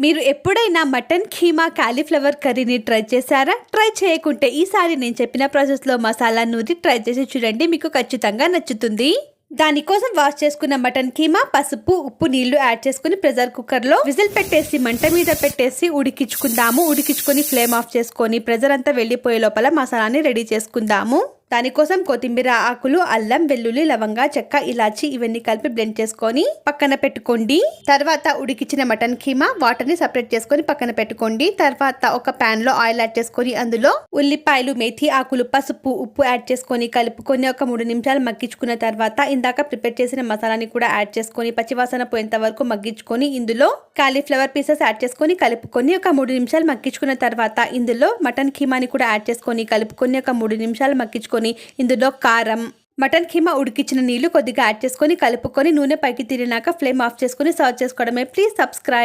మీరు ఎప్పుడైనా mutton keema cauliflower కర్రీని ట్రై చేశారా? ట్రై చేయకుంటే ఈసారి నేను చెప్పిన ప్రాసెస్లో మసాలా నూరి ట్రై చేసి చూడండి, మీకు ఖచ్చితంగా నచ్చుతుంది. దానికోసం వాష్ చేసుకున్న మటన్ కీమా, పసుపు, ఉప్పు, నీళ్లు యాడ్ చేసుకుని ప్రెషర్ కుక్కర్లో విజిల్ పెట్టేసి మంట మీద పెట్టేసి ఉడికించుకుందాము. ఉడికించుకొని ఫ్లేమ్ ఆఫ్ చేసుకొని ప్రెషర్ అంతా వెళ్ళిపోయే లోపల మసాలాని రెడీ చేసుకుందాము. దానికోసం కొత్తిమీర ఆకులు, అల్లం, వెల్లుల్లి, లవంగా, చెక్క, ఇలాచి ఇవన్నీ కలిపి బ్లెండ్ చేసుకొని పక్కన పెట్టుకోండి. తర్వాత ఉడికించిన మటన్ కీమా వాటర్ ని సపరేట్ చేసుకొని పక్కన పెట్టుకోండి. తర్వాత ఒక పాన్ లో ఆయిల్ యాడ్ చేసుకొని అందులో ఉల్లిపాయలు, మేథి ఆకులు, పసుపు, ఉప్పు యాడ్ చేసుకొని కలుపుకొని ఒక 3 నిమిషాలు మగ్గించుకున్న తర్వాత ఇందాక ప్రిపేర్ చేసిన మసాలాని కూడా యాడ్ చేసుకొని పచ్చివాసన పోయేంత వరకు మగ్గించుకొని ఇందులో కాలీఫ్లవర్ పీసెస్ యాడ్ చేసుకొని కలుపుకొని ఒక 3 నిమిషాలు మగ్గించుకున్న తర్వాత ఇందులో మటన్ కీమాని కూడా యాడ్ చేసుకొని కలుపుకొని ఒక 3 నిమిషాలు మగ్గించుకొని ఇందులో కారం, మటన్ కీమా ఉడికించిన నీళ్లు కొద్దిగా యాడ్ చేసుకొని కలుపుకొని నూనె పైకి తీరినాక ఫ్లేమ్ ఆఫ్ చేసుకొని సర్వ్ చేసుకోవడమే. Please subscribe.